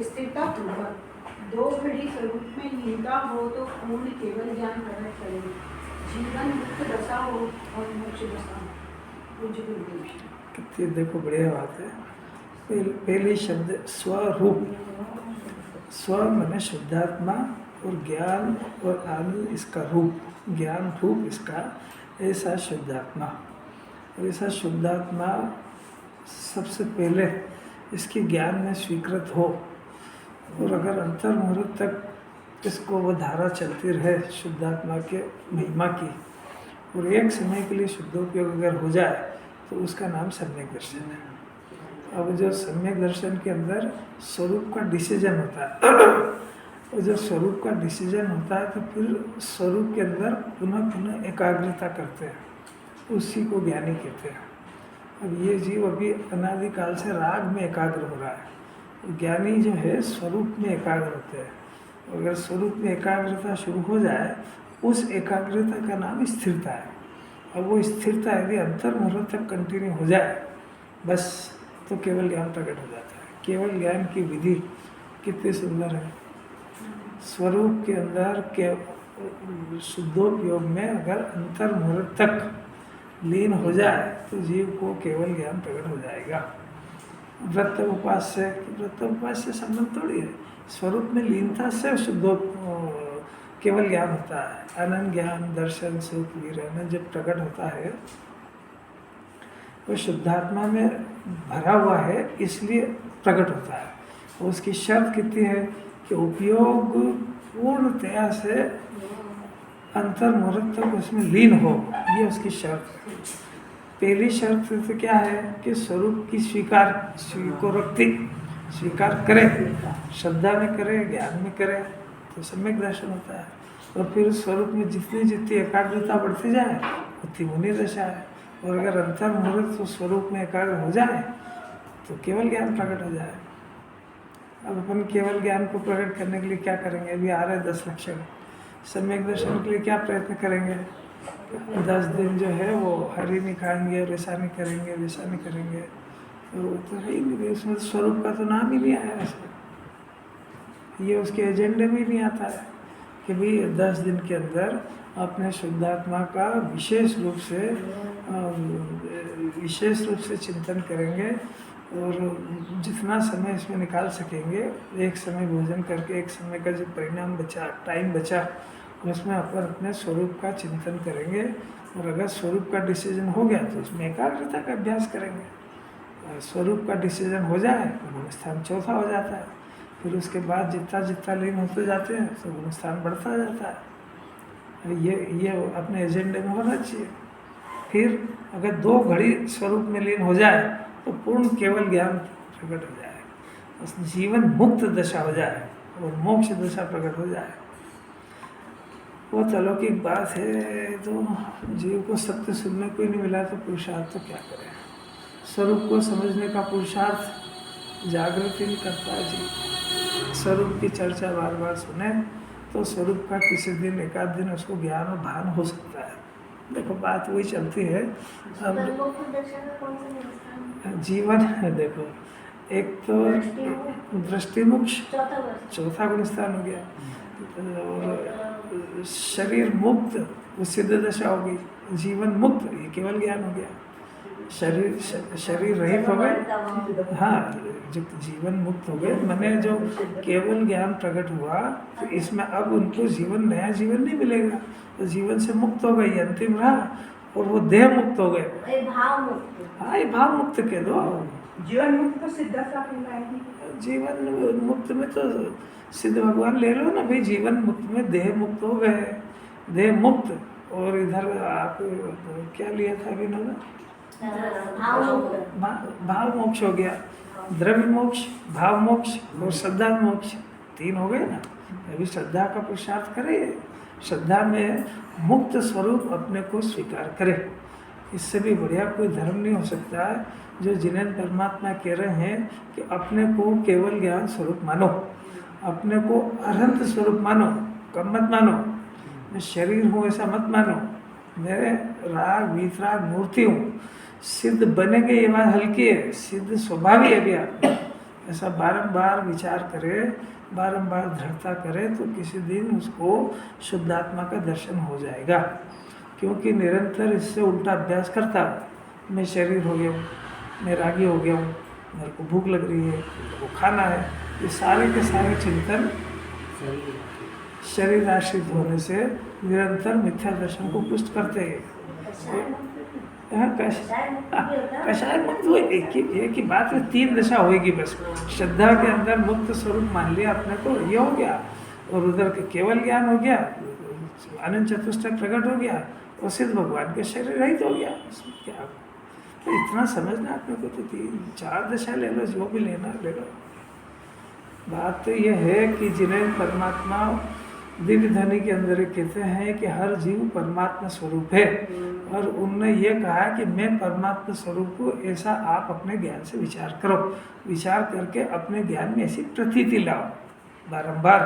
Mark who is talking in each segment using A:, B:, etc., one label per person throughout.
A: स्थिरता पूर्वक 2 घड़ी स्वरूप में लीनता हो तो पूर्ण केवल ज्ञान प्रकट करे। जीवन मुक्त दशा हो और मोक्ष दशा हो।
B: कितनी देखो बढ़िया बात है। पहले शब्द स्वरूप, स्व माने शुद्धात्मा और ज्ञान और आनंद इसका रूप, ज्ञान रूप इसका, ऐसा शुद्धात्मा। ऐसा शुद्धात्मा सबसे पहले इसके ज्ञान में स्वीकृत हो और अगर अंतर मुहूर्त तक इसको वो धारा चलती रहे शुद्धात्मा के महिमा की, और एक समय के लिए शुद्धोपयोग अगर हो जाए तो उसका नाम सम्यक दर्शन है। अब जो सम्यक दर्शन के अंदर स्वरूप का डिसीजन होता है, और जब स्वरूप का डिसीजन होता है तो फिर स्वरूप के अंदर पुनः पुनः एकाग्रता करते हैं, उसी को ज्ञानी कहते हैं। अब ये जीव अभी अनादिकाल से राग में एकाग्र हो रहा है, ज्ञानी जो है स्वरूप में एकाग्र होते हैं। अगर स्वरूप में एकाग्रता शुरू हो जाए, उस एकाग्रता का नाम स्थिरता है। अब वो स्थिरता यदि अंतर मुहूर्त तक कंटिन्यू हो जाए बस, तो केवल ज्ञान प्रकट हो जाता है। केवल ज्ञान की विधि कितनी सुंदर है। स्वरूप के अंदर के शुद्धोपयोग में अगर अंतर मुहूर्त तक लीन हो जाए तो जीव को केवल ज्ञान प्रकट हो जाएगा। व्रत उपवास से संबंध थोड़ी है। स्वरूप में लीनता से शुद्धो केवल ज्ञान होता है। अनंत ज्ञान, दर्शन, सुख, वीर जब प्रकट होता है वो शुद्धात्मा में भरा हुआ है, इसलिए प्रकट होता है। उसकी शर्त कितनी है कि उपयोग पूर्णतया से अंतर मुहूर्त तक उसमें लीन हो, ये उसकी शर्त है। पहली शर्त तो क्या है कि स्वरूप की स्वीकार करे, श्रद्धा में करे, ज्ञान में करे, तो सम्यक दर्शन होता है। और फिर स्वरूप में जितनी जितनी एकाग्रता बढ़ती जाए उतनी मुनि दशा है। और अगर अंतर मुहूर्त तो स्वरूप में एकाग्र हो जाए तो केवल ज्ञान प्रकट हो जाए। अब अपन केवल ज्ञान को प्रकट करने के लिए क्या करेंगे? अभी आ रहे 10 लक्षण। सम्यक दर्शन के लिए क्या प्रयत्न करेंगे? 10 दिन जो है वो हरी नहीं खाएंगे, ऐसा नहीं करेंगे, वैसा नहीं करेंगे, तो वो तो है ही नहीं। उसमें स्वरूप का तो नाम ही नहीं आया इसमें, ये उसके एजेंडे में नहीं आता है कि भाई 10 दिन के अंदर अपने शुद्धात्मा का विशेष रूप से चिंतन करेंगे और जितना समय इसमें निकाल सकेंगे, एक समय भोजन करके एक समय का जो परिणाम बचा, टाइम बचा, उसमें अपन अपने स्वरूप का चिंतन करेंगे। और अगर स्वरूप का डिसीजन हो गया तो उसमें एकाग्रता का अभ्यास करेंगे। स्वरूप का डिसीजन हो जाए तो गुणस्थान चौथा हो जाता है। फिर उसके बाद जितना लीन होते जाते हैं तो गुणस्थान बढ़ता जाता है। ये अपने एजेंडे में होना चाहिए। फिर अगर 2 घड़ी स्वरूप में लीन हो जाए तो पूर्ण केवल ज्ञान प्रकट हो जाए, बस जीवन मुक्त दशा हो जाए और मोक्ष दशा प्रकट हो जाए। वो अलौकिक बात है। तो जीव को सत्य सुनने को ही नहीं मिला तो पुरुषार्थ तो क्या करें? स्वरूप को समझने का पुरुषार्थ जागृत ही नहीं करता है जी। स्वरूप की चर्चा बार बार सुने तो स्वरूप का किसी दिन एकाध दिन उसको ज्ञान और भान हो सकता है। देखो बात वही चलती है। अब जीवन है, देखो एक तो दृष्टिमुक्ष, चौथा गुणस्थान हो गया, और शरीर मुक्त वो सिद्ध दशा होगी। जीवन मुक्त ये केवल ज्ञान हो गया। शरीर रहित हो गए, हाँ, जो जीवन मुक्त हो गए, मैंने जो केवल ज्ञान प्रकट हुआ तो इसमें अब उनको नया जीवन नहीं मिलेगा। तो जीवन से मुक्त हो गई, अंतिम रहा, और वो देह मुक्त हो गए। हाँ, ये भाव मुक्त कह दो।
A: जीवन मुक्त तो सिद्धता कहलाएगी।
B: जीवन मुक्त में तो सिद्ध भगवान ले लो ना भाई। जीवन मुक्त में देह मुक्त हो गए, देह मुक्त। और इधर आप क्या लिया था अभी ना, भाव मोक्ष हो गया। द्रव्य मोक्ष, भाव मोक्ष और श्रद्धा मोक्ष, 3 हो गए ना। अभी श्रद्धा का पुरुषार्थ करे, श्रद्धा में मुक्त स्वरूप अपने को स्वीकार करे। इससे भी बढ़िया कोई धर्म नहीं हो सकता है। जो जिनेन्द्र परमात्मा कह रहे हैं कि अपने को केवल ज्ञान स्वरूप मानो, अपने को अनंत स्वरूप मानो, कम मत मानो, मैं शरीर हूँ ऐसा मत मानो, मेरे राग वीतराग मूर्ति हूँ, सिद्ध बनेंगे ये बात हल्की है, सिद्ध स्वभावी है भी आप ऐसा बारंबार विचार करे, बारंबार दृढ़ता करे तो किसी दिन उसको शुद्धात्मा का दर्शन हो जाएगा। क्योंकि निरंतर इससे उल्टा अभ्यास करता, मैं शरीर हो गया हूँ, मैं रागी हो गया हूँ, मेरे को भूख लग रही है, मेरे को खाना है, ये सारे के सारे चिंतन शरीर आश्रित होने से निरंतर मिथ्या दर्शन को पुष्ट करते हैं। कषाय मुक्त हुए, एक ही बात है, 3 दशा होगी बस। श्रद्धा के अंदर मुक्त स्वरूप मान लिया अपने को, ये हो गया, और उधर के केवल ज्ञान हो गया, अनंत चतुष्टय प्रकट हो गया, और सिद्ध भगवान के शरीर रहित हो गया। क्या तो इतना समझना अपने को, तो 3-4 दशा ले लो, जो भी लेना ले लो। बात तो यह है कि जिन्हें परमात्मा दिव्य ध्वनि के अंदर कहते हैं कि हर जीव परमात्मा स्वरूप है, और उनने ये कहा कि मैं परमात्मा स्वरूप हूँ, ऐसा आप अपने ज्ञान से विचार करो, विचार करके अपने ज्ञान में ऐसी प्रतीति लाओ बारंबार।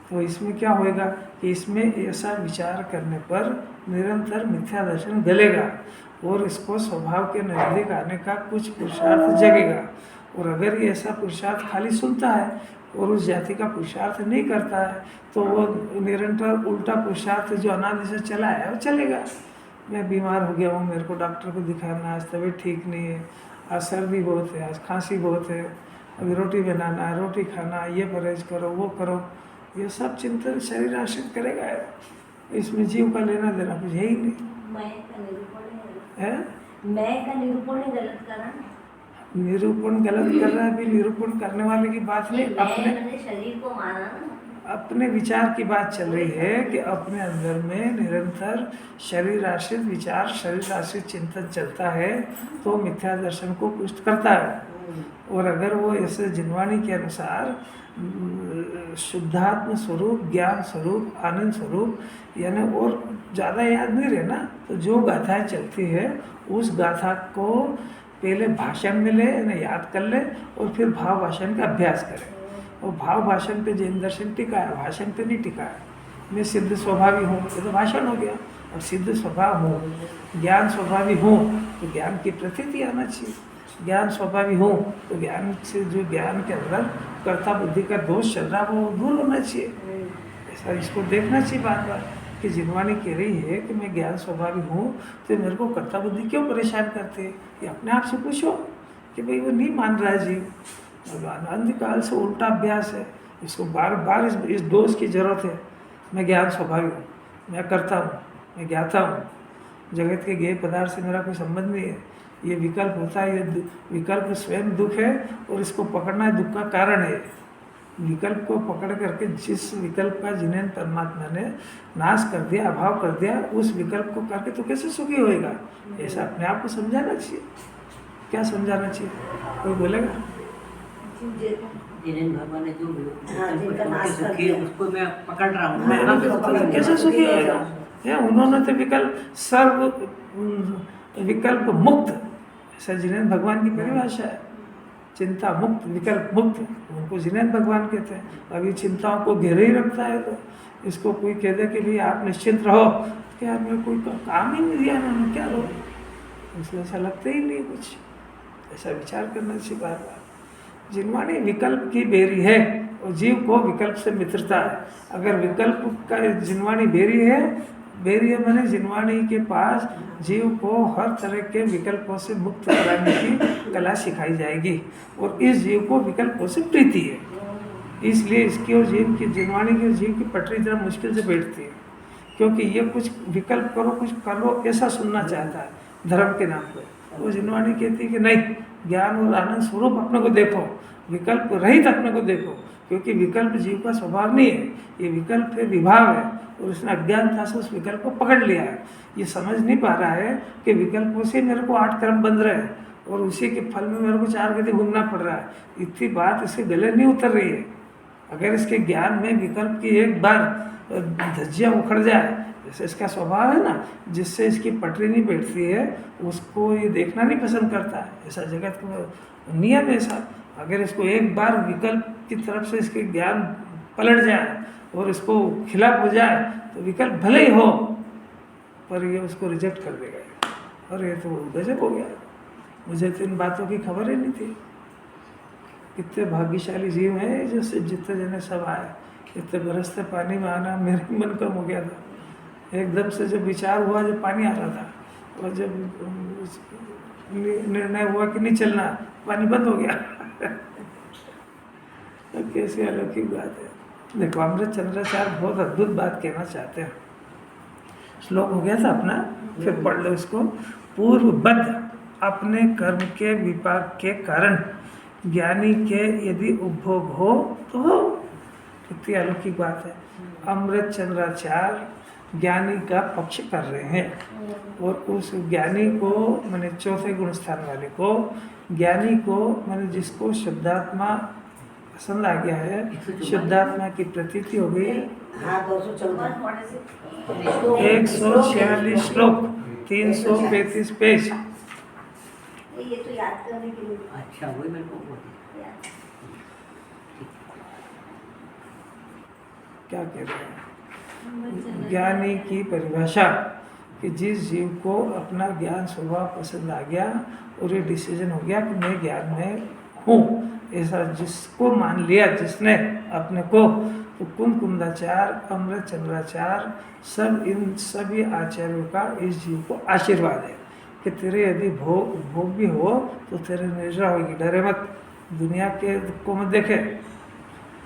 B: तो इसमें क्या होएगा कि इसमें ऐसा विचार करने पर निरंतर मिथ्या दर्शन गलेगा, और इसको स्वभाव के नजदीक आने का कुछ पुरुषार्थ जगेगा। और अगर ये ऐसा पुरुषार्थ खाली सुनता है और उस जाति का पुरुषार्थ नहीं करता है, तो वो निरंतर उल्टा पुरुषार्थ जो अनादि से चला है वो चलेगा। मैं बीमार हो गया हूँ, मेरे को डॉक्टर को दिखाना, आज तबीयत ठीक नहीं है, आज सर्दी बहुत है, आज खांसी बहुत है, अभी रोटी बनाना, रोटी खाना, ये परहेज करो, वो करो, ये सब चिंतन शरीर आश्रित करेगा। इसमें जीव का लेना देना कुछ है ही नहीं।
C: मैं का निरूपण गलत करा,
B: निरूपण गलत कर रहा है, भी निरूपण करने वाले की बात नहीं, अपने
C: शरीर को माना ना,
B: अपने विचार की बात चल रही है कि अपने अंदर में निरंतर शरीर आश्रित विचार, शरीर आश्रित चिंतन चलता है तो मिथ्या दर्शन को पुष्ट करता है। और अगर वो ऐसे जिनवाणी के अनुसार शुद्धात्म स्वरूप, ज्ञान स्वरूप, आनंद स्वरूप, यानी और ज़्यादा याद नहीं रहे ना, तो जो गाथाएं चलती है उस गाथा को पहले भाषण में ले, यानी याद कर ले, और फिर भाव भाषण का अभ्यास करें। और भाव भाषण पे जैन दर्शन टिका है, भाषण पे नहीं टिका है। मैं सिद्ध स्वभावी हूँ, ये तो भाषण हो गया, और सिद्ध स्वभाव हूँ, ज्ञान स्वभावी हूँ, तो ज्ञान की प्रतीति आना चाहिए। ज्ञान स्वभावी हूँ तो ज्ञान से जो ज्ञान के अंदर कर्ता बुद्धि का दोष चल रहा है वो दूर होना चाहिए। ऐसा इसको देखना चाहिए बार बार कि जिनवाणी कह रही है कि मैं ज्ञान स्वभावी हूँ, तो मेरे को कर्ता बुद्धि क्यों परेशान करते हैं, ये अपने आप से पूछो कि भाई वो नहीं मान रहा है जीव, अनंतकाल से उल्टा अभ्यास है, इसको बार बार इस दोष की जरूरत है। मैं ज्ञान स्वभावी हूँ, मैं करता हूँ, मैं ज्ञाता हूँ, जगत के ज्ञेय पदार्थ से मेरा कोई संबंध नहीं है, ये विकल्प होता है, ये विकल्प स्वयं दुख है, और इसको पकड़ना दुख का कारण है। विकल्प को पकड़ करके जिस विकल्प का जिन्हें परमात्मा ने नाश कर दिया, अभाव कर दिया, उस विकल्प को करके तो कैसे सुखी होएगा, ऐसा अपने आप को समझाना चाहिए। क्या समझाना चाहिए, कोई बोलेगा?
D: भगवान ने जो उसको मैं पकड़ रहा हूँ,
B: कैसे सुखी होएगा? उन्होंने तो विकल्प सर्व विकल्प मुक्त, ऐसा जिनेन्द्र भगवान की परिभाषा है, चिंता मुक्त, विकल्प मुक्त, उनको जिनेन्द्र भगवान कहते हैं। अभी चिंताओं को घेरे ही रखता है, तो इसको कोई कह दे कि भाई आप निश्चिंत रहो, क्या मैं कोई काम ही नहीं दिया उन्होंने, क्या रहो, इसलिए ऐसा लगता ही नहीं कुछ। ऐसा विचार करना चाहिए बार बार। जिनवाणी विकल्प की बेरी है, और जीव को विकल्प से मित्रता है। अगर विकल्प का जिनवाणी बेरी है, बेरी है मैंने जिनवाणी के पास जीव को हर तरह के विकल्पों से मुक्त कराने की कला सिखाई जाएगी, और इस जीव को विकल्पों से प्रीति है, इसलिए इसकी और जीव की, जिनवाणी की और जीव की पटरी जरा मुश्किल से बैठती है, क्योंकि ये कुछ विकल्प करो, कुछ कर लो, ऐसा सुनना चाहता है धर्म के नाम पर। वो जिनवाणी कहती है कि नहीं, ज्ञान और आनंद स्वरूप अपने को देखो, विकल्प रहित अपने को देखो, क्योंकि विकल्प जीव का स्वभाव नहीं है, ये विकल्प है, विभाव है, और उसने अज्ञानता से उस विकल्प को पकड़ लिया है। ये समझ नहीं पा रहा है कि विकल्पों से मेरे को 8 कर्म बंध रहे हैं, और उसी के फल में मेरे को 4 गति घूमना पड़ रहा है। इतनी बात इसके गले नहीं उतर रही है। अगर इसके ज्ञान में विकल्प की एक बार धज्जियाँ उखड़ जाए, जैसे इसका स्वभाव है ना, जिससे इसकी पटरी नहीं बैठती है, उसको ये देखना नहीं पसंद करता है। ऐसा जगत का नियम है ऐसा। अगर इसको एक बार विकल्प की तरफ से इसके ज्ञान पलट जाए और इसको खिलाफ हो जाए, तो विकल्प भले ही हो पर ये उसको रिजेक्ट कर देगा। और ये तो गजब हो गया। मुझे तो इन बातों की खबर ही नहीं थी। कितने भाग्यशाली जीव हैं जो जितने जने सब आए। इतने बरसते पानी में आना मेरे मन कम हो गया था। एकदम से जब विचार हुआ, जब पानी आ रहा था, और जब निर्णय हुआ कि नहीं चलना, पानी बंद हो गया। तो कैसी अलौकिक बात है। देखो, अमृत चंद्राचार्य बहुत अद्भुत बात कहना चाहते हैं। श्लोक हो गया था अपना, फिर पढ़ लो इसको। पूर्वबद्ध अपने कर्म के विपाक के कारण ज्ञानी के यदि उपभोग हो तो हो। कितनी अलौकिक बात है। अमृत चंद्राचार्य ज्ञानी का पक्ष कर रहे हैं, और उस ज्ञानी को, मैंने चौथे गुण स्थान वाले को, ज्ञानी को, मैंने जिसको शुद्धात्मा पसंद आ गया है, शुद्धात्मा की प्रतीति हो गई।
C: हाँ 214
B: 146 श्लोक 335 पेज।
C: ये तो याद करने के लिए
D: अच्छा, वही मेरे को बोल।
B: क्या कह रहे हैं? ज्ञानी की परिभाषा कि जिस जीव को अपना ज्ञान स्वभाव पसंद आ गया और ये डिसीजन हो गया कि मैं ज्ञान में हूँ, ऐसा जिसको मान लिया जिसने अपने को, तो कुंदाचार्य, अमृत चंद्राचार्य, सब इन सभी आचार्यों का इस जीव को आशीर्वाद है कि तेरे यदि भोग भी हो तो तेरे निद्रा होगी। डरे मत, दुनिया के को मत देखे,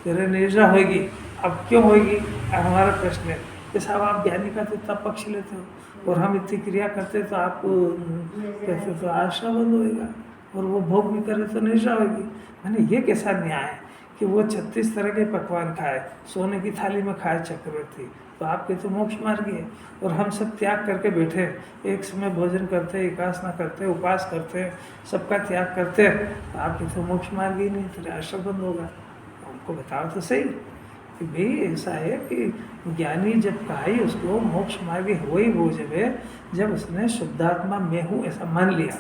B: तेरे निद्रा होगी। अब क्यों होगी हमारा प्रश्न है कि साहब आप ज्ञानी का तो इतना पक्ष लेते हो और हम इतनी क्रिया करते तो आप कहते तो आश्रम बंद होएगा, और वो भोग भी करे तो निद्रा होगी। मैंने ये कैसा न्याय है कि वो 36 तरह के पकवान खाए, सोने की थाली में खाए चक्रवर्ती, तो आपके तो मोक्ष मार्गी है। और हम सब त्याग करके बैठे, एक समय भोजन करते, एकासना करते, उपास करते, सबका त्याग करते, तो आपके तो मोक्ष मार्गी नहीं, तेरे आश्रम बंद होगा। हमको बताओ तो सही कि भाई ऐसा है कि ज्ञानी जब कहा ही उसको मोक्ष मार्गी हो ही वो जब उसने शुद्धात्मा में हूँ ऐसा मान लिया।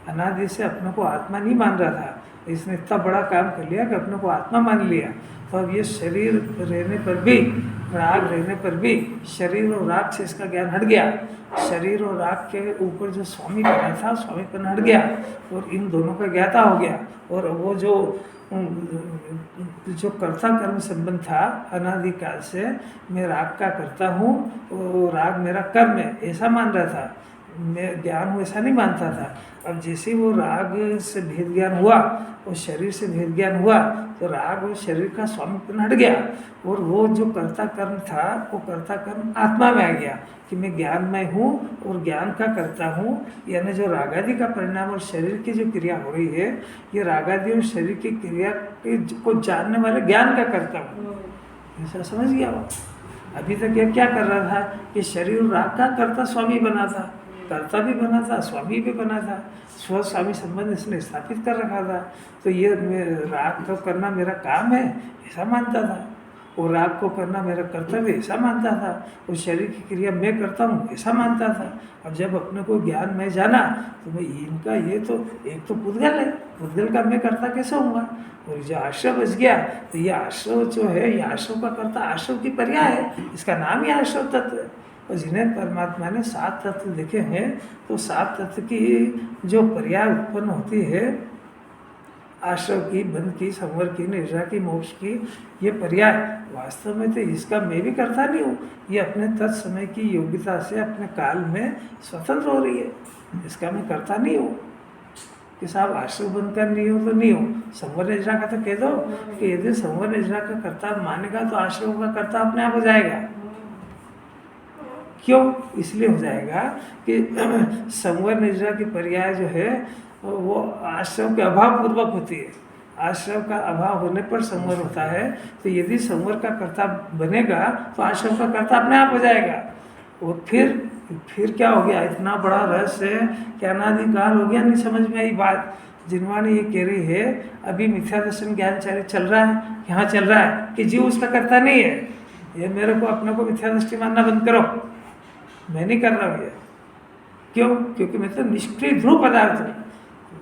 B: अनादि से अपने को आत्मा नहीं मान रहा था, इसने इतना बड़ा काम कर लिया कि अपने को आत्मा मान लिया। तो अब ये शरीर रहने पर भी, राग रहने पर भी, शरीर और राग से इसका ज्ञान हट गया। शरीर और राग के ऊपर जो स्वामी बना था, स्वामीपन हट गया और इन दोनों का ज्ञाता हो गया। और वो जो कर्ता कर्म संबंध था अनादिकाल से, मैं राग का करता हूँ और राग मेरा कर्म है ऐसा मान रहा था, मैं ज्ञान हूँ ऐसा नहीं मानता था। अब जैसे वो राग से भेद ज्ञान हुआ और शरीर से भेद ज्ञान हुआ, तो राग और शरीर का स्वामीपन हट गया और वो जो कर्ता कर्म था वो कर्ता कर्म आत्मा में आ गया कि मैं ज्ञान में हूँ और ज्ञान का करता हूँ। यानी जो रागादि का परिणाम और शरीर की जो क्रिया हो रही है, ये रागादि और शरीर की क्रिया को जानने वाले ज्ञान का करता हूँ। ऐसा समझ गया वो। अभी तक ये क्या कर रहा था कि शरीर और राग का कर्ता स्वामी बना था, कर्ता भी बना था, स्वामी भी बना था, स्व स्वामी संबंध इसने स्थापित कर रखा था। तो ये राग को करना मेरा काम है ऐसा मानता था, और राग को करना मेरा कर्तव्य ऐसा मानता था, और शरीर की क्रिया मैं करता हूँ ऐसा मानता था। अब जब अपने को ज्ञान में जाना तो भाई इनका ये तो एक तो पुद्गल है, पुद्गल का मैं करता कैसे होऊंगा। और जो आश्रय बच गया तो ये आश्रय जो है, ये आश्रय का कर्ता आश्रय की पर्याय है, इसका नाम ही आश्रय तत्व है। और जिन्हें परमात्मा ने 7 तत्व लिखे हैं, तो 7 तत्व की जो पर्याय उत्पन्न होती है, आश्रय की, बंध की, संवर की, निद्रा की, मोक्ष की, ये पर्याय वास्तव में तो इसका मैं भी करता नहीं हूँ, ये अपने तत्समय की योग्यता से अपने काल में स्वतंत्र हो रही है, इसका मैं करता नहीं हूँ। कि साहब आश्रय बंद कर नहीं हो तो नहीं हो, संवर निद्रा का तो कह दो कि यदि संवर निद्रा का कर्ता मानेगा तो आश्रय का कर्ता अपने आप हो जाएगा। क्यों? इसलिए हो जाएगा कि संवर निद्रा की पर्याय जो है वो आश्रय के अभाव पूर्वक होती है। आश्रय का अभाव होने पर संवर होता है, तो यदि संवर का कर्ता बनेगा तो आश्रय का कर्ता अपने आप हो जाएगा। और फिर फिर क्या हो गया, इतना बड़ा रहस्य कि अनादिकाल हो गया, नहीं समझ में आई बात। जिनवाणी ये कह रही है अभी मिथ्या दर्शन ज्ञान चल रहा है, यहाँ चल रहा है कि जीव उसका करता नहीं है। ये मेरे को अपने को मिथ्या दृष्टि मानना बंद करो, मैं नहीं कर रहा हूँ ये। क्यों? क्योंकि मैं तो निष्क्रिय ध्रुव पदार्थ हूँ।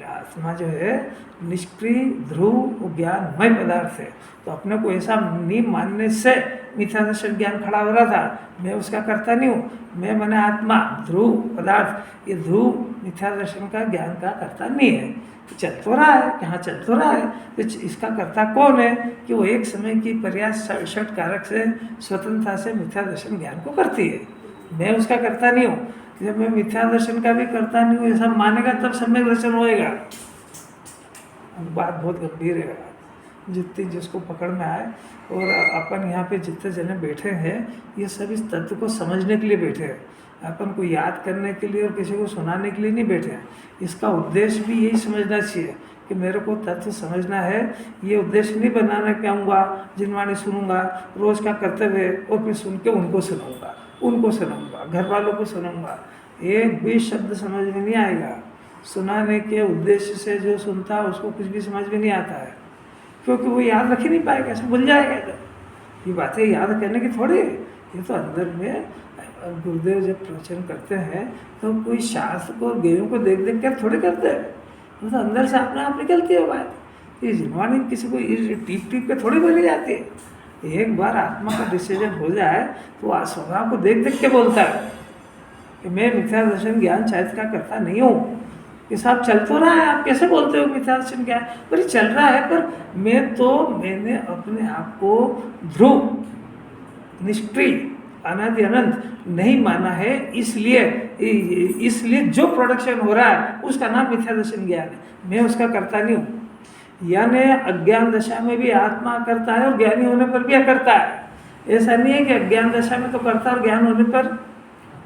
B: आत्मा जो है निष्क्रिय ध्रुव ज्ञानमय पदार्थ है। तो अपने को ऐसा नहीं मानने से मिथ्या दर्शन ज्ञान खड़ा हो रहा था। मैं उसका करता नहीं हूँ, मैं मैंने आत्मा ध्रुव पदार्थ, ये ध्रुव मिथ्या दर्शन का ज्ञान का करता नहीं है। चल तो रहा है, यहाँ चल तो रहा है, तो इसका करता कौन है कि वो एक समय की पर्यास षट कारक से स्वतंत्रता से मिथ्या दर्शन ज्ञान को करती है। मैं उसका करता नहीं हूँ। जब मैं मिथ्या दर्शन का भी करता नहीं हूँ ऐसा मानेगा तब सम्यक दर्शन होएगा। बात बहुत गंभीर है, जितनी जिसको पकड़ में आए। और अपन यहाँ पे जितने जने बैठे हैं ये सब इस तत्व को समझने के लिए बैठे हैं, अपन को याद करने के लिए और किसी को सुनाने के लिए नहीं बैठे हैं। इसका उद्देश्य भी यही समझना चाहिए कि मेरे को तत्व समझना है। ये उद्देश्य नहीं बनाना कि आऊँगा जिनवाणी सुनूंगा, रोज़ का कर्तव्य है, और फिर सुन के उनको सुनाऊंगा, घर वालों को सुनाऊंगा। एक भी शब्द समझ में नहीं आएगा। सुनाने के उद्देश्य से जो सुनता है उसको कुछ भी समझ में नहीं आता है, क्योंकि वो याद रख ही नहीं पाएगा, ऐसे भूल जाएगा। ये बातें याद करने की थोड़ी, ये तो अंदर में गुरुदेव जब प्रवचन करते हैं तो कोई शास्त्र को गेयों को देख देख कर थोड़ी करते हैं, वो तो अंदर से अपने आप निकलती है बात। ये जिनवाणी किसी को टीप टीप के थोड़ी बोली जाती है। एक बार आत्मा का डिसीजन हो जाए तो स्वभाव को देख देख के बोलता है कि मैं मिथ्या दर्शन ज्ञान शायद का करता नहीं हूँ। कि साहब चल तो रहा है, आप कैसे बोलते हो मिथ्या दर्शन ज्ञान? पर चल रहा है, पर मैंने अपने आप को ध्रुव निष्क्रिय अनादि अनंत नहीं माना है। इसलिए जो प्रोडक्शन हो रहा है उसका नाम मिथ्या दर्शन ज्ञान है, मैं उसका करता नहीं हूँ। यानी अज्ञान दशा में भी आत्मा करता है और ज्ञानी होने पर भी अकर्ता है। ऐसा नहीं है कि अज्ञान दशा में तो करता और ज्ञान होने पर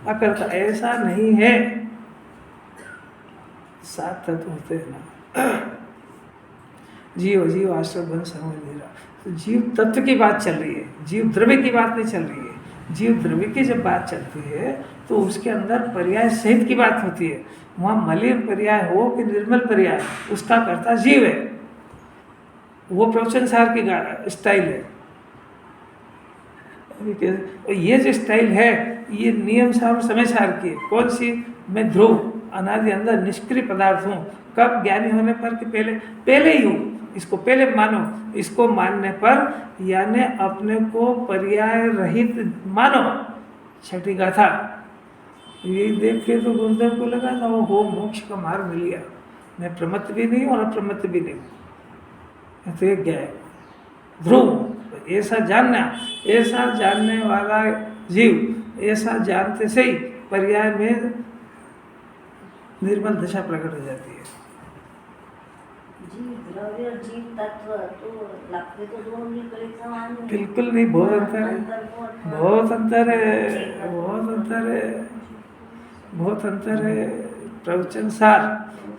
B: अकर्ता, ऐसा नहीं है। सात तत्व होते हैं ना, जीव आश्रय बन समझ नहीं रहा। तो जीव तत्व की बात चल रही है, जीव द्रव्य की बात नहीं चल रही है। जीव द्रव्य की जब बात चलती है तो उसके अंदर पर्याय सहित की बात होती है। वहाँ मलिन पर्याय हो कि निर्मल पर्याय, उसका कर्ता जीव है। वो प्रवचन सार की स्टाइल है। और ये जो स्टाइल है ये नियम सार और समय सार की है। कौन सी? मैं ध्रुव अनादि अंदर निष्क्रिय पदार्थ हूँ। कब? ज्ञानी होने पर कि पहले ही हूँ। इसको पहले मानो। इसको मानने पर यानी अपने को पर्याय रहित मानो। छठी गाथा ये देख के तो गुरुदेव को लगा था वो हो मोक्ष का मार्ग मिल गया। मैं प्रमत्त भी नहीं और अप्रमत्त भी नहीं, तो एक गया ध्रुव। ऐसा जानने वाला जीव ऐसा जानते से ही पर्याय में निर्मल दशा प्रकट हो जाती है।
C: जीव द्रव्य और जीव तत्व तो लगते तो दोनों निकले समान हैं।
B: बिल्कुल नहीं, बहुत अंतर है, बहुत अंतर है। प्रवचन सार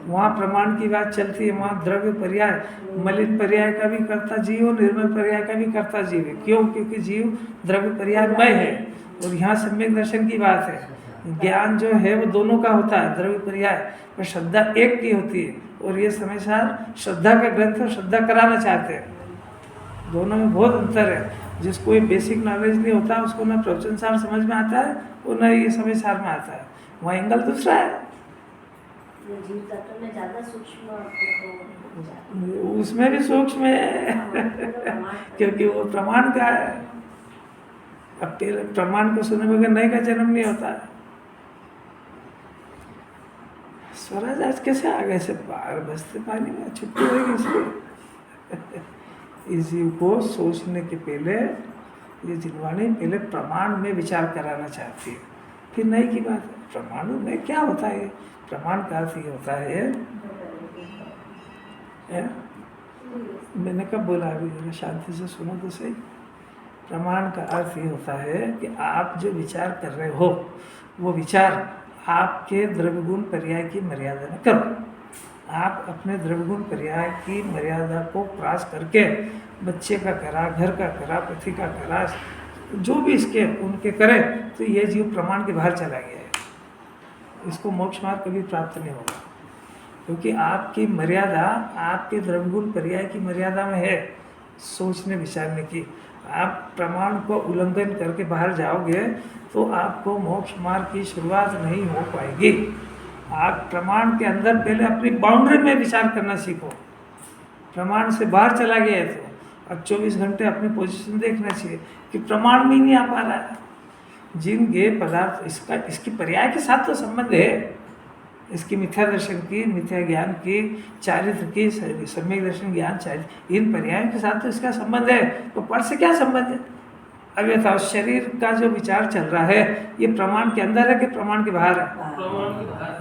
B: वहाँ प्रमाण की बात चलती है, वहाँ द्रव्य पर्याय मलिन पर्याय का भी करता जीव और निर्मल पर्याय का भी करता जीव है। क्यों? क्योंकि जीव द्रव्य पर्यायमय है और यहाँ सम्यक दर्शन की बात है। ज्ञान जो है वो दोनों का होता है, द्रव्य पर्याय, पर श्रद्धा एक की होती है। और ये समय सार श्रद्धा का ग्रंथ और श्रद्धा कराना चाहते हैं, दोनों में बहुत अंतर है। जिसको ये बेसिक नॉलेज नहीं होता उसको ना प्रवचन सार समझ में आता है और ना ये समय सार में आता है। वहाँ एंगल दूसरा है।
C: जीव तत्व में ज़्यादा सूक्ष्म,
B: उसमें भी सूक्ष्म है क्योंकि वो प्रमाण का है। अब पहले प्रमाण को सुने बगैर नए का जन्म नहीं होता है। स्वराज आज कैसे आ गए से पार बसते पानी में छुट्टी होगी इसलिए। इस जीव को सोचने के पहले ये जिनवाणी पहले प्रमाण में विचार कराना चाहती है, फिर नई की बात है। प्रमाण में क्या होता है? प्रमाण का अर्थ ये होता है, मैंने कब बोला अभी जरा शांति से सुनो तो सही। प्रमाण का अर्थ ये होता है कि आप जो विचार कर रहे हो वो विचार आपके द्रव्यगुण पर्याय की मर्यादा में करो। आप अपने द्रव्यगुण पर्याय की मर्यादा को क्रॉस करके बच्चे का करा, घर का करा, पति का करा, जो भी इसके उनके करे तो ये जीव प्रमाण के बाहर चला गया है। इसको मोक्ष मार्ग कभी प्राप्त नहीं होगा, क्योंकि आपकी मर्यादा आपके द्रव्यगुण पर्याय की मर्यादा में है सोचने विचारने की। आप प्रमाण को उल्लंघन करके बाहर जाओगे तो आपको मोक्ष मार्ग की शुरुआत नहीं हो पाएगी। आप प्रमाण के अंदर पहले अपनी बाउंड्री में विचार करना सीखो। प्रमाण से बाहर चला गया है तो अब 24 घंटे अपनी पोजीशन देखना चाहिए कि प्रमाण में ही नहीं आ पा रहा है। जिन गे पदार्थ इसकी पर्याय के साथ तो संबंध है, इसकी मिथ्या दर्शन की, मिथ्या ज्ञान की, चारित्र की, सम्यक दर्शन ज्ञान चारित्र, इन पर्यायों के साथ तो इसका संबंध है। तो पर से क्या संबंध है? अब ये था शरीर का जो विचार चल रहा है ये प्रमाण के अंदर है कि प्रमाण के बाहर है?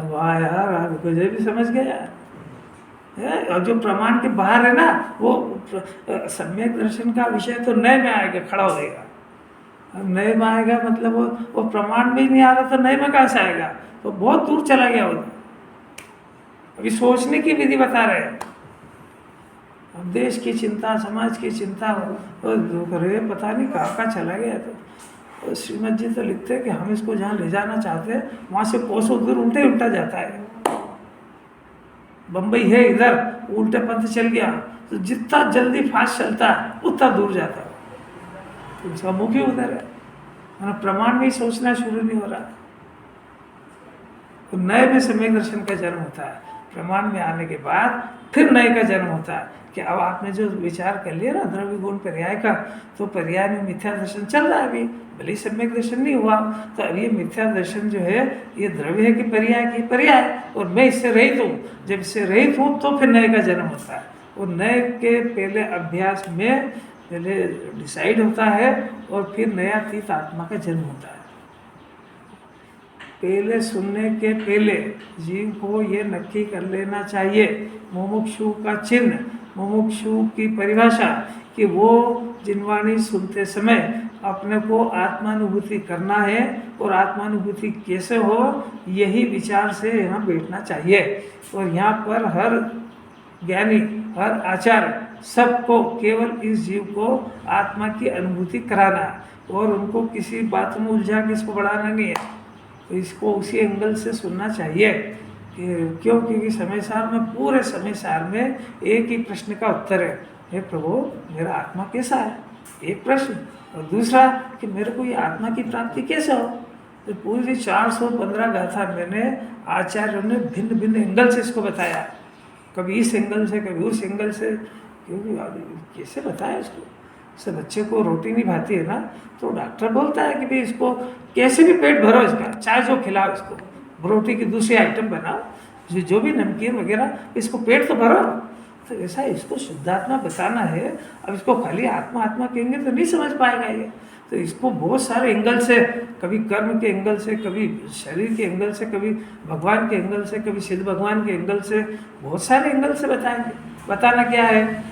B: वाह यार, आप मुझे भी समझ गया है। और जो प्रमाण के बाहर है ना वो सम्यक दर्शन का विषय तो नए में आएगा, खड़ा हो जाएगा। नए में आएगा मतलब वो प्रमाण में ही नहीं आ रहा तो नए में कहाँ से आएगा? तो बहुत दूर चला गया वो। अभी सोचने की विधि बता रहे हैं। अब देश की चिंता, समाज की चिंता करे, पता नहीं कहाँ चला गया। तो श्रीमद जी तो लिखते हैं कि हम इसको जहाँ ले जाना चाहते हैं वहाँ से कोसों दूर उल्टा जाता है। बम्बई है इधर, उल्टे पंथ चल गया तो जितना जल्दी फास्ट चलता है उतना दूर जाता है। तो उसका मुख्य उधर है, प्रमाण में ही सोचना शुरू नहीं हो रहा। तो नए में सम्यक दर्शन का जन्म होता है, प्रमाण में आने के बाद फिर नए का जन्म होता है कि अब आपने जो विचार कर लिया ना द्रव्य गुण पर्याय का, तो पर्याय में मिथ्या दर्शन चल रहा है अभी, भले ही सम्यक दर्शन नहीं हुआ। तो अब ये मिथ्या दर्शन जो है ये द्रव्य है कि पर्याय की? पर्याय। और मैं इससे रहित हूँ। जब इससे रहित हूँ तो फिर नए का जन्म होता है। और नए के पहले अभ्यास में पहले डिसाइड होता है और फिर नया तीत आत्मा का जन्म होता है। पहले सुनने के पहले जीव को ये नक्की कर लेना चाहिए, मुमुक्षु का चिन्ह, मुमुक्षु की परिभाषा, कि वो जिनवाणी सुनते समय अपने को आत्मानुभूति करना है। और आत्मानुभूति कैसे हो, यही विचार से यहाँ बैठना चाहिए। और यहाँ पर हर ज्ञानी, हर आचार्य सबको केवल इस जीव को आत्मा की अनुभूति कराना है और उनको किसी बात में उलझा के इसको बढ़ाना नहीं है। तो इसको उसी एंगल से सुनना चाहिए कि क्यों, क्योंकि समय सार में, पूरे समय सार में एक ही प्रश्न का उत्तर है, हे प्रभु मेरा आत्मा कैसा है, एक प्रश्न। और दूसरा कि मेरे को ये आत्मा की प्राप्ति कैसे हो। तो पूरी 415 गाथा मैंने आचार्यों ने भिन्न भिन्न एंगल से इसको बताया, कभी इस एंगल से कभी उस एंगल से। क्योंकि कैसे बताया इसको, जैसे बच्चे को रोटी नहीं भाती है ना, तो डॉक्टर बोलता है कि भाई इसको कैसे भी पेट भरो, इसका चाहे जो खिलाओ, इसको रोटी की दूसरी आइटम बनाओ, जो भी नमकीन वगैरह, इसको पेट तो भरो। तो ऐसा इसको शुद्धात्मा बताना है। अब इसको खाली आत्मा आत्मा कहेंगे तो नहीं समझ पाएगा ये। तो इसको बहुत सारे एंगल से, कभी कर्म के एंगल से, कभी शरीर के एंगल से, कभी भगवान के एंगल से, कभी सिद्ध भगवान के एंगल से, बहुत सारे एंगल से बताएंगे। बताना क्या है,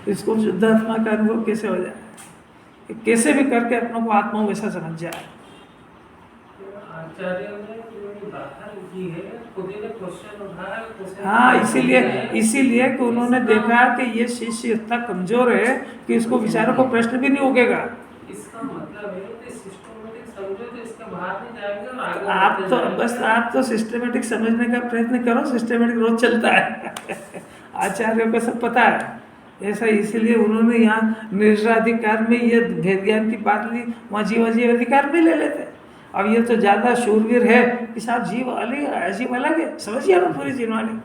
B: इसको शुद्धात्मा का अनुभव कैसे हो जाए, कैसे भी करके अपनों को आत्मा वैसा समझ जाए। हाँ, इसीलिए कि उन्होंने देखा कि ये शिष्य इतना कमजोर है कि इसको विचारों को प्रश्न भी नहीं उगेगा।
E: इसका मतलब है कि सिस्टमैटिक समझो तो इसके बाहर नहीं जाएंगे। और
B: आप तो सिस्टमेटिक समझने का प्रयत्न करो, सिस्टमेटिक रोज चलता है। आचार्यों को सब पता है ऐसा, इसीलिए उन्होंने यहाँ निराधिकार में ये भेद ज्ञान की बात ली, वहाँ जीव अधिकार में ले लेते। अब ये तो ज़्यादा शूरवीर है कि साहब जीव अलग है, समझिए ना पूरी जीववाणी।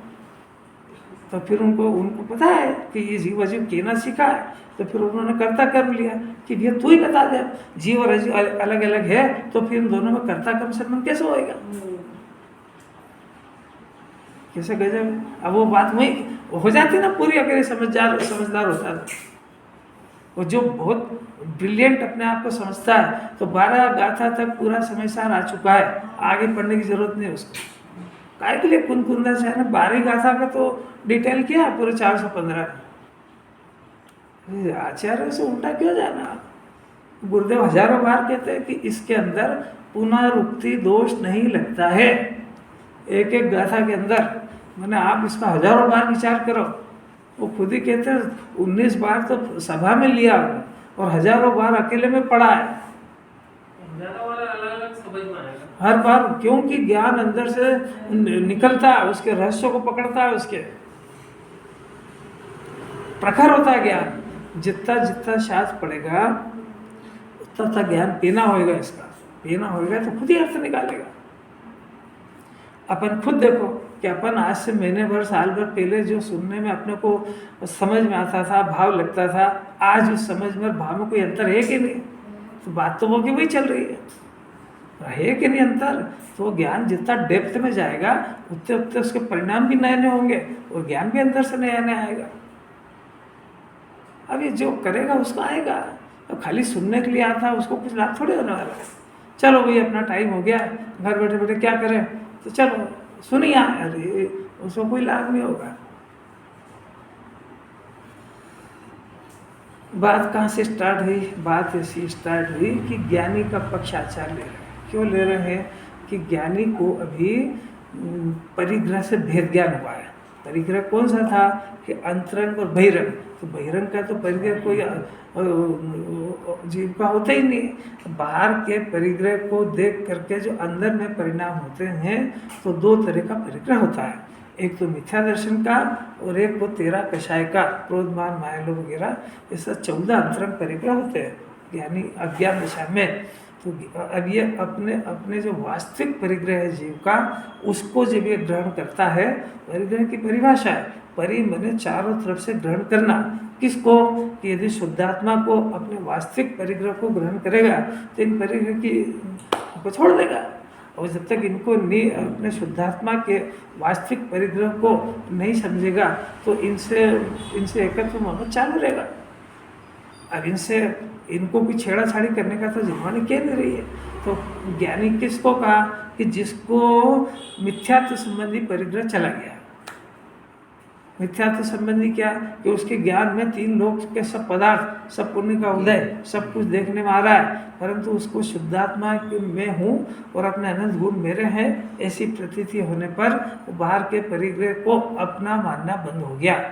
B: तो फिर उनको पता है कि ये जीव अजीव कहना सीखा है, तो फिर उन्होंने कर्ता कर्म लिया कि भैया तू ही बता दे, जीव और अजीव अलग अलग है तो फिर इन दोनों में कर्ता कर्म संबंध कैसे होएगा, कैसे गजब। अब वो बात वही हो जाती ना पूरी, अगर समझदार होता है। वो जो बहुत ब्रिलियंट अपने आप को समझता है तो 12 गाथा तक पूरा समय सार आ चुका है, आगे पढ़ने की जरूरत नहीं उसको। काय के लिए कुंदा से है ना, 12 गाथा का तो डिटेल किया है पूरे 415। आचार्य से उल्टा क्यों जाना। गुरुदेव हजारों बार कहते हैं कि इसके अंदर पुनरुक्ति दोष नहीं लगता है, एक एक गाथा के अंदर। मैंने आप इसका हजारों बार विचार करो, वो खुद ही कहते हैं 19 बार तो सभा में लिया और हजारों बार अकेले में पढ़ा है।
E: अलग अलग समझ में आएगा।
B: हर बार, क्योंकि ज्ञान अंदर से निकलता है, उसके रहस्य को पकड़ता है, उसके प्रखर होता है ज्ञान। जितना जितना शास्त्र पड़ेगा उतना उतना ज्ञान पीना होगा, इसका पीना होगा तो खुद ही अर्थ निकालेगा। अपन खुद देखो कि अपन आज से महीने भर साल भर पहले जो सुनने में अपने को समझ में आता था, भाव लगता था, आज उस समझ में भाव में कोई अंतर है कि नहीं? तो बात तो वो कि वही चल रही है कि नहीं अंतर? तो ज्ञान जितना डेप्थ में जाएगा उतने उतने उसके परिणाम भी नए नए होंगे और ज्ञान भी अंदर से नया नया आएगा। अब ये जो करेगा उसको आएगा, अब खाली सुनने के लिए आता है उसको कुछ लाभ थोड़े होने वाला है। चलो भाई अपना टाइम हो गया, घर बैठे बैठे क्या करें, तो चलो सुनिए, अरे उसको कोई लाभ नहीं होगा। बात कहाँ से स्टार्ट हुई? बात ऐसी स्टार्ट हुई कि ज्ञानी का पक्ष आचार्य ले रहे हैं। क्यों ले रहे हैं? कि ज्ञानी को अभी परिग्रह से भेद ज्ञान हुआ है। परिग्रह कौन सा था? कि अंतरंग और बहिरंग। तो बहिरंग का तो परिग्रह कोई जीव का होता ही नहीं। बाहर के परिग्रह को देख करके जो अंदर में परिणाम होते हैं, तो दो तरह का परिग्रह होता है। एक तो मिथ्या दर्शन का और एक वो 13 कषाय का, क्रोध मान माया लोभ वगैरह, ऐसा 14 अंतरंग परिग्रह होते हैं यानी अज्ञान दशा में। तो अब ये अपने अपने जो वास्तविक परिग्रह है जीव का, उसको जब ये ग्रहण करता है, परिग्रह की परिभाषा है परि मने चारों तरफ से ग्रहण करना। किसको? कि यदि शुद्धात्मा को अपने वास्तविक परिग्रह को ग्रहण करेगा तो इन परिग्रह की को छोड़ देगा, और जब तक इनको नहीं अपने शुद्धात्मा के वास्तविक परिग्रह को नहीं समझेगा तो इनसे एकत्व मोहब्बत चालू रहेगा। अब इनको कोई छेड़ाछाड़ी करने का तो जिम्मेवारी क्या नहीं रही है। तो ज्ञानी किसको कहा? कि जिसको मिथ्यात्व संबंधी परिग्रह चला गया। मिथ्यात्व संबंधी क्या? कि उसके ज्ञान में 3 लोक के सब पदार्थ, सब पुण्य का उदय, सब कुछ देखने में आ रहा है, परंतु उसको शुद्धात्मा में हूँ और अपने अनंत गुण मेरे हैं ऐसी प्रतीति होने पर बाहर के परिग्रह को अपना मानना बंद हो गया,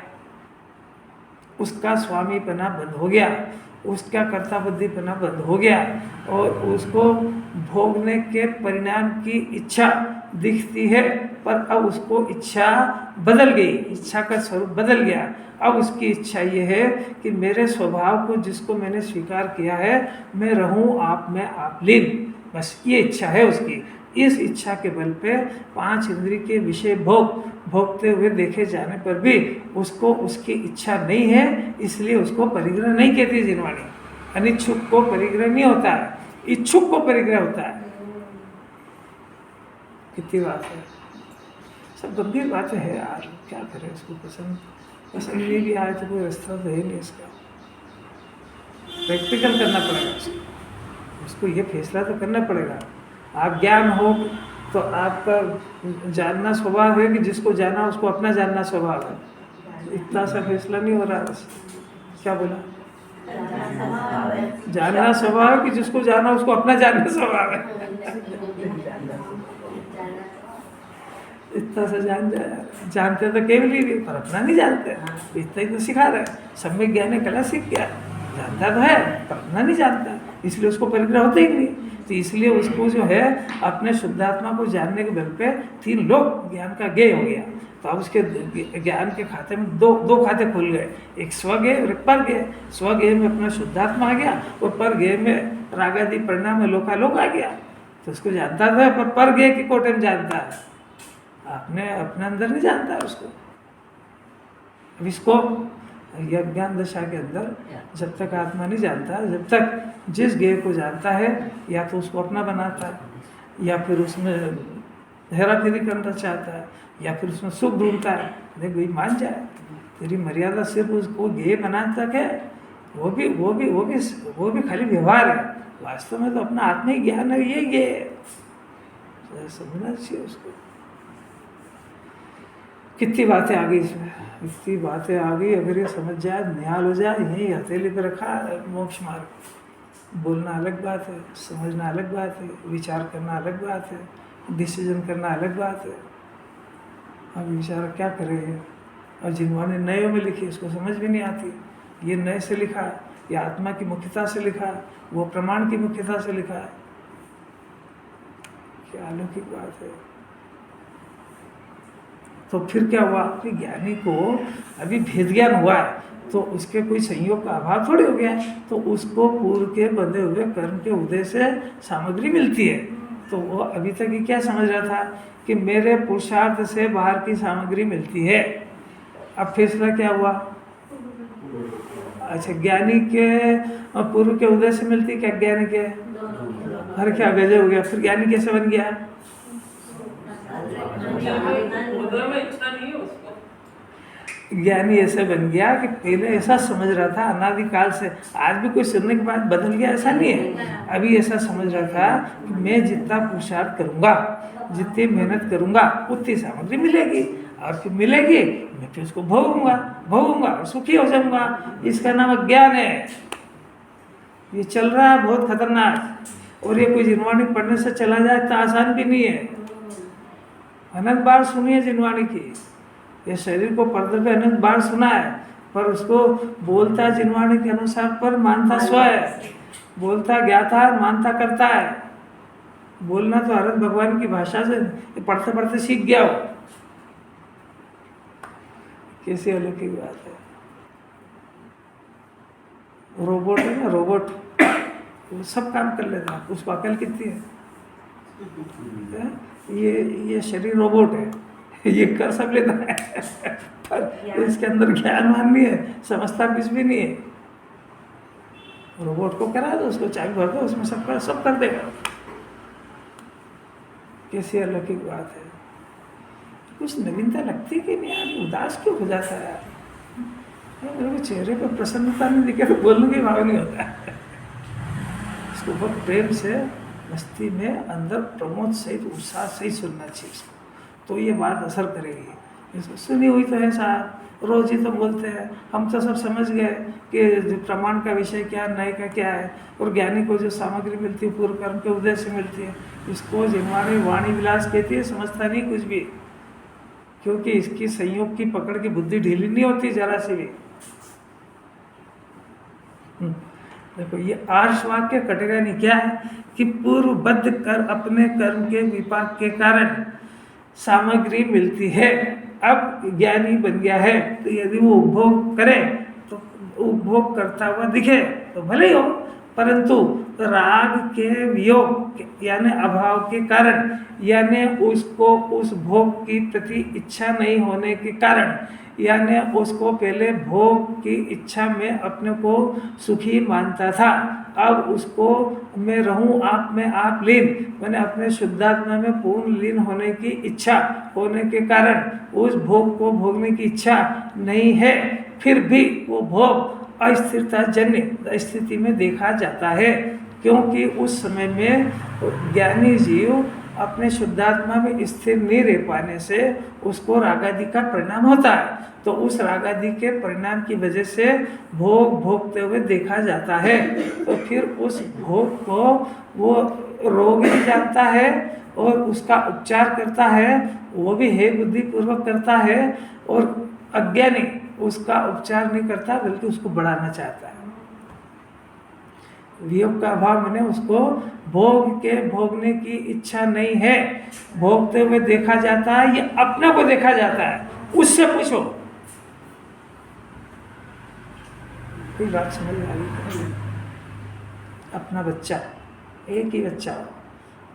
B: उसका स्वामीपना बंद हो गया, उसका कर्ताबुद्धिपना बंद हो गया, और उसको भोगने के परिणाम की इच्छा दिखती है, पर अब उसको इच्छा बदल गई, इच्छा का स्वरूप बदल गया। अब उसकी इच्छा ये है कि मेरे स्वभाव को जिसको मैंने स्वीकार किया है, मैं रहूं आप में आप लीन, बस ये इच्छा है उसकी। इस इच्छा के बल पे 5 इंद्रिय के विषय भोगते हुए देखे जाने पर भी उसको उसकी इच्छा नहीं है, इसलिए उसको परिग्रह नहीं कहती जिनवाणी। अनिच्छुक को परिग्रह नहीं होता है, इच्छुक को परिग्रह होता है। कितनी बात है, सब गंभीर बातें हैं यार, क्या करें। इसको पसंद नहीं भी आए तो कोई रास्ता तो है नहीं, इसका प्रैक्टिकल करना पड़ेगा, उसको ये फैसला तो करना पड़ेगा। आप ज्ञान हो तो आपका जानना स्वभाव है कि जिसको जाना उसको अपना जानना स्वभाव है। इतना सा फैसला नहीं हो रहा है। क्या बोला? जानना स्वभाव है कि जिसको जाना उसको अपना जानना स्वभाव है। इतना सा जान जाए, जानते तो केवल ही पर अपना नहीं जानते, इतना ही तो सिखा रहे। सम्यक ज्ञान कला सीख गया, जानता तो है पर अपना नहीं जानता, इसलिए उसको परिग्रह होता ही नहीं। तो इसलिए उसको जो है अपने शुद्धात्मा को जानने के बल पे 3 लोक ज्ञान का गेय हो गया। तो अब उसके ज्ञान के खाते में दो खाते खुल गए, एक स्वगेय और एक परगेय। स्वगेय में अपना शुद्धात्मा आ गया और परगेय में रागादि परिणाम में लोकालोक आ गया। तो उसको जानता था, पर परगेय की कोटि में जानता है, अपने अंदर नहीं जानता उसको। अब इसको ज्ञान दशा के अंदर जब तक आत्मा नहीं जानता, जब तक जिस गेय को जानता है या तो उसको अपना बनाता है या फिर उसमें हेरा फेरी करना चाहता है या फिर उसमें सुख ढूंढता है। देख भाई मान जाए, तेरी मर्यादा सिर्फ उसको गेय बनाने तक है, वो भी खाली व्यवहार है। वास्तव में तो अपना आत्मा ही ज्ञान है, ये गेय है, समझना चाहिए उसको। कितनी बातें आ गई इसमें, इतनी बातें आ गई। अगर ये समझ जाए, निहाल हो जाए, यही हथेली पे रखा मोक्ष मार्ग। बोलना अलग बात है, समझना अलग बात है, विचार करना अलग बात है, डिसीजन करना अलग बात है। अब विचार क्या करें? और जिन्होंने नए में लिखी उसको समझ भी नहीं आती। ये नए से लिखा है, ये आत्मा की मुख्यता से लिखा है, वो प्रमाण की मुख्यता से लिखा है। क्या अलौकिक बात है। तो फिर क्या हुआ कि ज्ञानी को अभी भेद ज्ञान हुआ है तो उसके कोई संयोग का अभाव थोड़ी हो गया, तो उसको पूर्व के बंधे हुए कर्म के उदय से सामग्री मिलती है। तो वो अभी तक ये क्या समझ रहा था कि मेरे पुरुषार्थ से बाहर की सामग्री मिलती है। अब फैसला क्या हुआ, अच्छा ज्ञानी के पूर्व के उदय से मिलती क्या ज्ञानी के, हर क्या गजब हो गया। फिर ज्ञानी कैसे बन गया,
E: उधर में इच्छा नहीं है उसको।
B: ज्ञानी ऐसे बन गया कि पहले ऐसा समझ रहा था अनादिकाल से, आज भी कोई सुनने के बाद बदल गया ऐसा नहीं है। अभी ऐसा समझ रहा था कि मैं जितना पुरुषार्थ करूंगा, जितनी मेहनत करूंगा उतनी सामग्री मिलेगी, और फिर मिलेगी मैं फिर उसको भोगूंगा और सुखी हो जाऊंगा। इसका नाम अज्ञान है। ये चल रहा है बहुत खतरनाक, और ये कोई जिनवाणी पढ़ने से चला जाए तो आसान भी नहीं है। अनंत बार सुनिए जिनवाणी की, ये शरीर को पर्दे पे अनंत बार सुना है, पर उसको बोलता जिनवाणी के अनुसार पर मानता स्व है, बोलता ज्ञाता मानता करता है। बोलना तो हरत भगवान की भाषा से पढ़ते पढ़ते सीख गया हो। कैसी अलौकिक बात है। रोबोट है ना, रोबोट वो सब काम कर लेता है, उसको अकल कितनी है? ये शरीर रोबोट है, ये कर सब लेता है पर इसके अंदर ज्ञानवान नहीं है, समझता कुछ भी नहीं है। रोबोट को करा दो, उसको चाबी भर दो, उसमें सब कर देगा। कैसी अलौकिक बात है। कुछ नवीनता लगती कि नहीं, आदमी उदास क्यों हो जाता है यार। मेरे को चेहरे पर प्रसन्नता नहीं दिखे तो बोलने के भाव नहीं होता है। इसको बहुत प्रेम से मस्ती में अंदर प्रमोद सहित उत्साह सहित सुनना चाहिए इसको, तो ये बात असर करेगी। इसको सुनी हुई तो है साहब, रोज ही तो बोलते हैं, हम तो सब समझ गए कि प्रमाण का विषय क्या, न्याय का क्या है, और ज्ञानी को जो सामग्री मिलती है पूर्व कर्म के उदय से मिलती है। इसको जिनवाणी वाणी विलास कहती है, समझता नहीं कुछ भी, क्योंकि इसकी संयोग की पकड़ की बुद्धि ढीली नहीं होती जरा सी भी। देखो ये आर्ष वाक्य कटेगा नहीं, क्या है कि पूर्वबद्ध कर अपने कर्म के विपाक के कारण सामग्री मिलती है। अब ज्ञानी बन गया है तो यदि वो उपभोग करे तो उपभोग करता हुआ दिखे तो भले ही हो, परंतु राग के वियोग यानी अभाव के कारण, यानी उसको उस भोग की प्रति इच्छा नहीं होने के कारण, यानी उसको पहले भोग की इच्छा में अपने को सुखी मानता था, अब उसको मैं रहूं आप में आप लीन, मैंने अपने शुद्धात्मा में पूर्ण लीन होने की इच्छा होने के कारण उस भोग को भोगने की इच्छा नहीं है। फिर भी वो भोग अस्थिरता जन्य स्थिति में देखा जाता है, क्योंकि उस समय में ज्ञानी जीव अपने शुद्धात्मा में स्थिर नहीं रह पाने से उसको रागादि का परिणाम होता है। तो उस रागादि के परिणाम की वजह से भोग भोगते हुए देखा जाता है। तो फिर उस भोग को वो रोगी जानता है और उसका उपचार करता है, वो भी है बुद्धिपूर्वक करता है, और अज्ञानी उसका उपचार नहीं करता बल्कि उसको बढ़ाना चाहता है। वियोग का अभाव माने उसको भोग के भोगने की इच्छा नहीं है, भोगते हुए देखा जाता है, ये अपने को देखा जाता है। उससे पूछो, कोई बात समझ में आई? अपना बच्चा, एक ही बच्चा हो,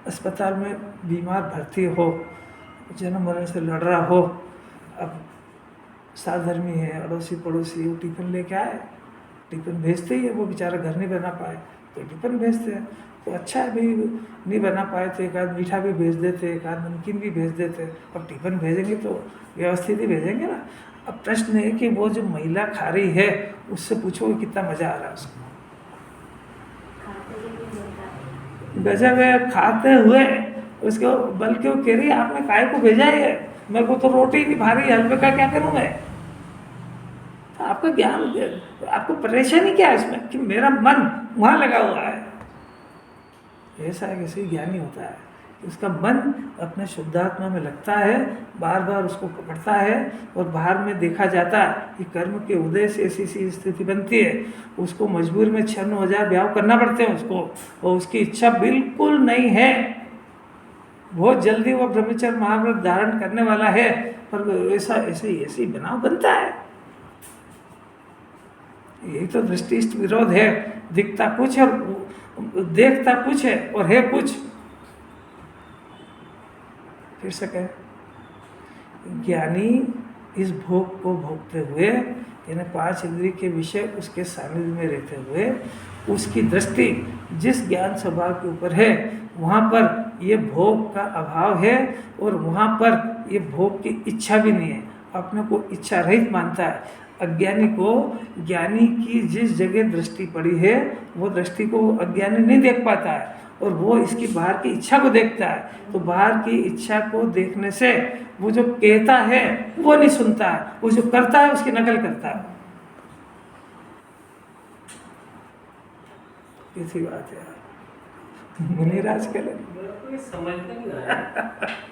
B: अस्पताल में बीमार भर्ती हो, जन्म मरण से लड़ रहा हो, अब साधर्मी है, अड़ोसी पड़ोसी वो टिफिन लेके आए, टिफिन भेजते ही है, वो बेचारा घर नहीं बना पाए तो टिफिन भेजते हैं। तो अच्छा है भाई, नहीं बना पाए तो एक आध मीठा भी भेज देते, एक आध नमकीन भी भेज देते। अब टिफिन भेजेंगे तो व्यवस्थित ही भेजेंगे ना। अब प्रश्न है कि वो जो महिला खा रही है उससे पूछो कि कितना मज़ा आ रहा है उसको। गजब है, खाते हुए उसको, बल्कि वो कह रही है आपने काय को भेजा है, मेरे को तो रोटी नहीं भा रही, हलवे का क्या करूँ मैं। आपका ज्ञान, आपको परेशानी क्या है इसमें कि मेरा मन वहाँ लगा हुआ है। ऐसा कैसे ज्ञानी होता है, उसका मन अपने शुद्धात्मा में लगता है, बार बार उसको पकड़ता है, और बाहर में देखा जाता है कि कर्म के उदय से ऐसी सी स्थिति बनती है, उसको मजबूर में 6-9 हजार ब्याह करना पड़ते हैं उसको, और उसकी इच्छा बिल्कुल नहीं है। बहुत जल्दी वो ब्रह्मचर्य महाव्रत धारण करने वाला है, पर ऐसा ऐसे ऐसे ही बनाव बनता है। यही तो दृष्टि इष्ट विरोध है, दिखता कुछ है और देखता कुछ है और है कुछ। फिर से कहें, ज्ञानी इस भोग को भोगते हुए, यानी 5 इंद्रिय के विषय उसके सानिध्य में रहते हुए, उसकी दृष्टि जिस ज्ञान स्वभाव के ऊपर है वहाँ पर ये भोग का अभाव है और वहाँ पर ये भोग की इच्छा भी नहीं है, अपने को इच्छा रहित मानता है। अज्ञानी को ज्ञानी की जिस जगह दृष्टि पड़ी है वो दृष्टि को अज्ञानी नहीं देख पाता है और वो इसकी बाहर की इच्छा को देखता है। तो बाहर की इच्छा को देखने से वो जो कहता है वो नहीं सुनता है, वो जो करता है उसकी नकल करता है। ऐसी बात है मुनिराज के लिए
E: मेरे को ये समझ में नहीं आया,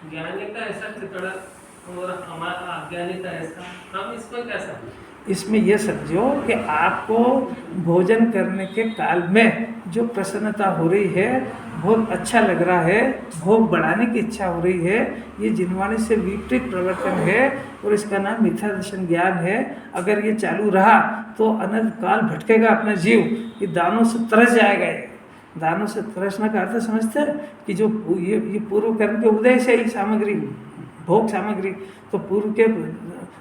E: ज्ञानी का ऐसा चित्रण और हमारा अज्ञानी का ऐसा, हम इसको कैसा?
B: इसमें यह समझो कि आपको भोजन करने के काल में जो प्रसन्नता हो रही है, बहुत अच्छा लग रहा है, भोग बढ़ाने की इच्छा हो रही है, ये जिनवाणी से विपरीत प्रवर्तन है और इसका नाम मिथ्या दर्शन ज्ञान है। अगर ये चालू रहा तो अनंत काल भटकेगा अपना जीव, ये दानों से तरस जाएगा। ये दानों से तरसने का अर्थ समझते हैं कि जो ये पूर्व कर्म के उदय से ही सामग्री, भोग सामग्री, तो पूर्व के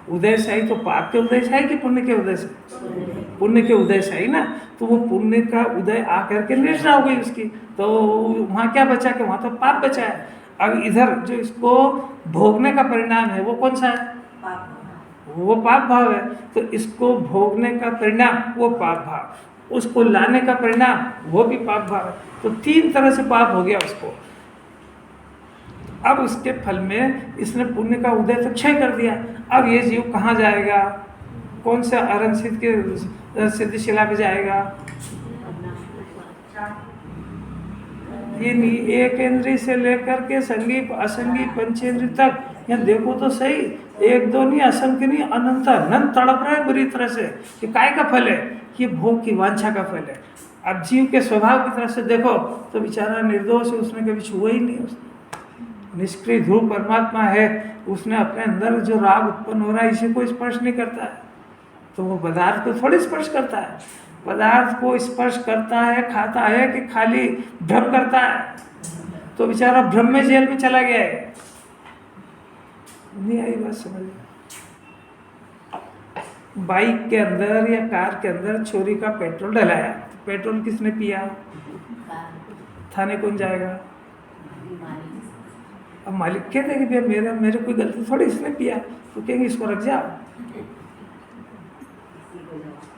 B: उदय से आई तो पाप के उदय से आई कि पुण्य के उदय से? पुण्य के उदय से आई ना। तो वो पुण्य का उदय आकर के निर्जरा हो गई उसकी, तो वहाँ क्या बचा? कि वहाँ तो पाप बचा है। अब इधर जो इसको भोगने का परिणाम है वो कौन सा है? वो पाप भाव है। तो इसको भोगने का परिणाम वो पाप भाव, उसको लाने का परिणाम वो भी पाप भाव है। तो 3 तरह से पाप हो गया उसको। अब उसके फल में इसने पुण्य का उदय तो क्षय कर दिया। अब ये जीव कहाँ जाएगा? कौन सा अरण सिद्ध के सिद्धिशिला पे जाएगा? ये नहीं, एक इंद्रिय से लेकर के संगी असंगी पंचेंद्रिय तक, यहाँ देखो तो सही, 1 2 नहीं, असंख्य नहीं, अनंत तड़प रहे बुरी तरह से। ये काय का फल है? ये भोग की वांछा का फल है। अब जीव के स्वभाव की तरफ से देखो तो बेचारा निर्दोष है, उसने कभी छुआ ही नहीं। उसने निष्क्रिय ध्रुव परमात्मा है, उसने अपने अंदर जो राग उत्पन्न हो रहा है इसी को स्पर्श नहीं करता है। तो वो पदार्थ को थोड़ी स्पर्श करता है, पदार्थ को स्पर्श करता है, खाता है कि खाली भ्रम करता है? तो बेचारा भ्रम में जेल में चला गया है। नहीं आई बात समझ में? बाइक के अंदर या कार के अंदर चोरी का पेट्रोल डलाया, तो पेट्रोल किसने पिया? थाने कौन जाएगा? अब मालिक कहते हैं कि भैया मेरे कोई गलती थोड़ी, इसने पिया, तो कहेंगे इसको रख जाओ।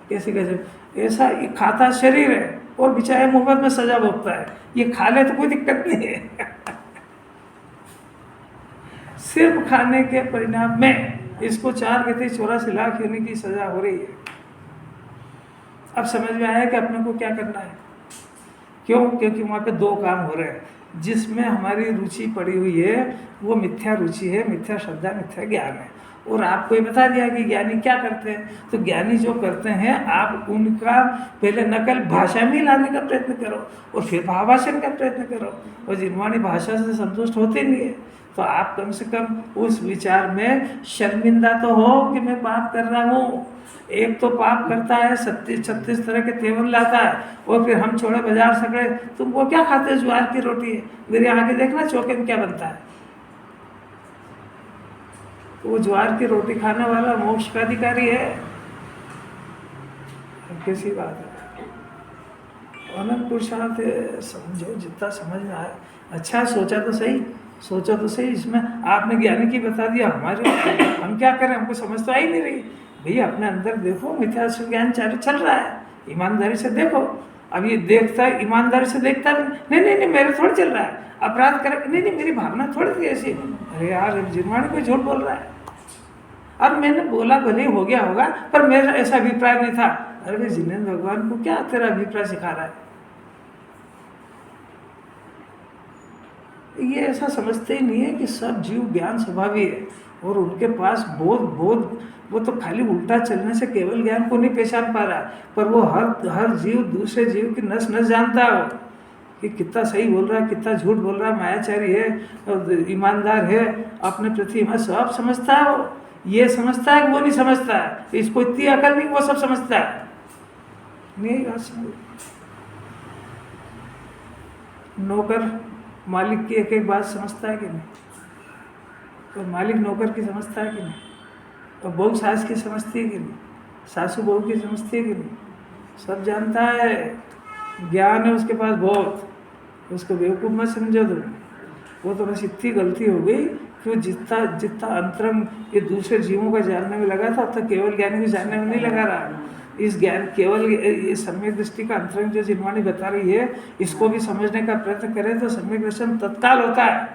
B: कैसे गजब! ऐसा ये खाता शरीर है और बेचारे मुफ्त में सजा भोगता है। ये खा ले तो कोई दिक्कत नहीं है सिर्फ खाने के परिणाम में इसको 4 लाख योनि की सजा हो रही है। अब समझ में आया कि अपने को क्या करना है। क्यों? क्योंकि वहाँ पे 2 काम हो रहे हैं। जिसमें हमारी रुचि पड़ी हुई है वो मिथ्या रुचि है, मिथ्या श्रद्धा, मिथ्या ज्ञान है। और आपको ये बता दिया कि ज्ञानी क्या करते हैं। तो ज्ञानी जो करते हैं आप उनका पहले नकल भाषा में लाने का प्रयत्न करो और फिर भावासन का प्रयत्न करो। और जिनवाणी भाषा से संतुष्ट होते नहीं है तो आप कम से कम उस विचार में शर्मिंदा तो हो कि मैं पाप कर रहा हूँ। एक तो पाप करता है 36 तरह के तेवर लाता है और फिर हम छोड़े बाजार सकड़े, तुम वो क्या खाते हो? ज्वार की रोटी है। मेरे आगे देखना चौके में क्या बनता है। तो वो ज्वार की रोटी खाने वाला मोक्ष का अधिकारी है। कैसी बात है। अनंत पुरुषार्थ समझो, जितना समझ में आए। अच्छा सोचा तो सही, सोचा तो सही। इसमें आपने ज्ञानी की बता दिया, हमारे हम क्या करें? हमको समझ तो आई नहीं रही। भैया अपने अंदर देखो, मिथ्या ज्ञान चल रहा है, ईमानदारी से देखो। अब ये देखता है, ईमानदारी से देखता है, नहीं मेरे थोड़ी चल रहा है। अपराध कर, नहीं मेरी भावना थोड़ी थी ऐसी। अरे यार जिनवाणी कोई झूठ बोल रहा है। अब मैंने बोला भले हो गया होगा पर मेरा ऐसा अभिप्राय नहीं था। अरे भाई जिनेंद्र भगवान को क्या तेरा अभिप्राय सिखा रहा है? ये ऐसा समझते ही नहीं है कि सब जीव ज्ञान स्वभावी है और उनके पास बोध वो तो खाली उल्टा चलने से केवल ज्ञान को नहीं पहचान पा रहा, पर वो हर जीव दूसरे जीव की नस जानता है। कि कितना सही बोल रहा है, कितना झूठ बोल रहा है, मायाचारी है और ईमानदार है, अपने प्रति मैं सब समझता है। वो ये समझता है कि वो नहीं समझता है, इसको इतनी अकल नहीं, वो सब समझता है। नहीं बात समझ। नौकर मालिक की एक एक बात समझता है कि नहीं? तो मालिक नौकर की समझता है कि नहीं? और बहू सास की समझती है कि नहीं? सासू बहू की समझती है कि नहीं? सब जानता है, ज्ञान है उसके पास बहुत। उसको बेवकूफ़ मत समझो तुम। वो तो बस इतनी गलती हो गई कि वो जितना जितना अंतरंग ये दूसरे जीवों का जानने में लगा था, अब तक केवल ज्ञानी को जानने में नहीं लगा रहा। इस ज्ञान केवल ये सम्यक दृष्टि का अंतरंग जो जिनवाणी बता रही है, इसको भी समझने का प्रयत्न करें तो सम्यक दर्शन तत्काल होता है।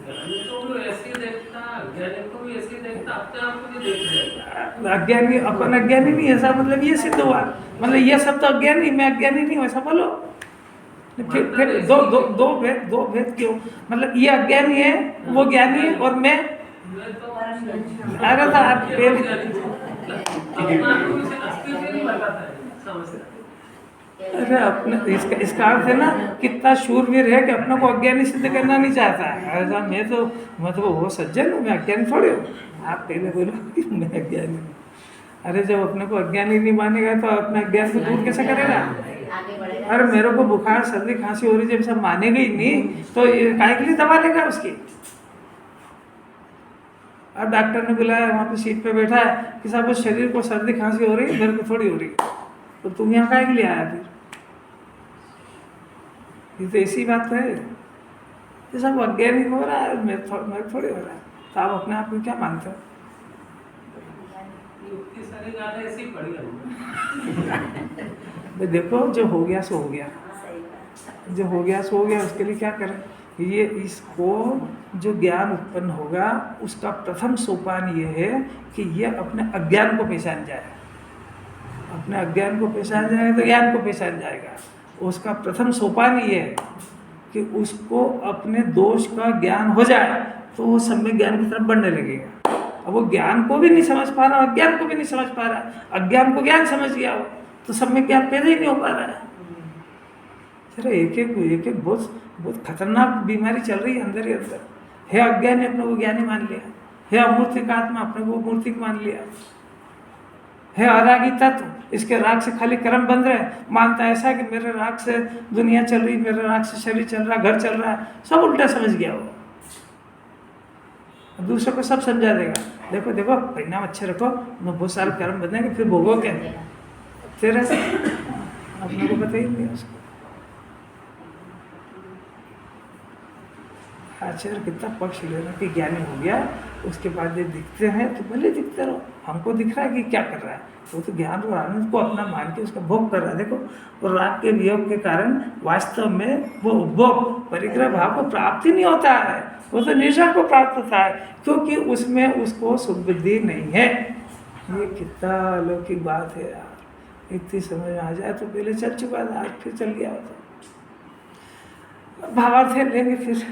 E: ज्ञानी को भी ऐसे ही देखता, अज्ञानी को भी ऐसे ही देखता, अपने आप को भी देख रहे।
B: अज्ञानी अपन अज्ञानी नहीं, ऐसा मतलब ये सिद्ध हुआ। मतलब ये सब तो अज्ञानी, मैं अज्ञानी नहीं हूँ, ऐसा बोलो। फिर दो भेद क्यों? मतलब ये अज्ञानी है, वो ज्ञानी है, और मैं
E: तो
B: अरे था आप पहले
E: अपना आपको भी अस्तित्व नहीं बताता है, समझते।
B: अरे अपने इसका अर्थ है ना, कितना शूरवीर है कि अपने को अज्ञानी सिद्ध करना नहीं चाहता है। ऐसा मैं तो मतलब वो सज्जन हूँ, मैं अज्ञानी थोड़ी हूँ। आप पहले बोलो कि मैं अज्ञानी हूँ। अरे जब अपने को अज्ञानी नहीं मानेगा तो अपने अज्ञान को दूर कैसे करेगा? अरे मेरे को बुखार सर्दी खांसी हो रही, जब सब मानेगा ही नहीं तो ये काहे के लिए दवा लेगा उसकी? अब डॉक्टर ने बुलाया, वहाँ पे सीट पे बैठा है कि साहब उस शरीर को सर्दी खांसी हो रही है, मेरे को थोड़ी हो रही है, तो तुम यहाँ काहे के लिए आया? फिर ये तो ऐसी बात है, ये सब अज्ञानी हो रहा है, मेरे थोड़ी हो रहा है। तो आप अपने आप में क्या मानते हो?
E: इतनी सारी गाने ऐसी पड़ी हमने।
B: देखो जो हो गया सो हो गया, जो हो गया सो हो गया, उसके लिए क्या करें? ये इसको जो ज्ञान उत्पन्न होगा उसका प्रथम सोपान ये है कि ये अपने अज्ञान को पहचान जाए। अपने अज्ञान को पहचान जाएगा तो ज्ञान को पहचान जाएगा। उसका प्रथम सोपान ये है कि उसको अपने दोष का ज्ञान हो जाए तो वो सम्यक ज्ञान की तरफ बढ़ने लगेगा। अब वो ज्ञान को भी नहीं समझ पा रहा, अज्ञान को भी नहीं समझ पा रहा। अज्ञान को ज्ञान समझ गया हो तो सम्यक ज्ञान पैदा ही नहीं हो पा रहा है। चलो एक एक बहुत खतरनाक बीमारी चल रही है अंदर ही अंदर। है अज्ञानी अपने को ज्ञानी मान लिया, है अमूर्तिक आत्मा अपने को मूर्तिक मान लिया, है अरागी तत्व, इसके राग से खाली कर्म बंध रहे, मानता है ऐसा कि मेरे राग से दुनिया चल रही, मेरे राग से शरीर चल रहा, घर चल रहा है, सब उल्टा समझ गया वो। दूसरों को सब समझा देगा, देखो देखो परिणाम अच्छे रखो, बहुत सारे कर्म बदलेंगे, फिर भोगो क्या तेरा से अपने को पता ही नहीं उसको। आचार्य कितना पक्ष लेना कि ज्ञानी हो गया, उसके बाद जब दिखते हैं तो भले दिखते रहो, हमको दिख रहा है कि क्या कर रहा है, वो तो ज्ञान और आनंद को अपना मान के उसका भोग कर रहा है। देखो, और राग के वियोग के कारण वास्तव में वो उपभोग परिग्रह भाव को प्राप्ति नहीं होता है, वो तो निशा को प्राप्त होता है, क्योंकि उसमें उसको सुबुद्धि नहीं है। ये कितना अलौकिक बात है यार, इतनी समझ आ जाए तो पहले चल चुका था, आज फिर चल गया होता। भावार्थ लेंगे फिर।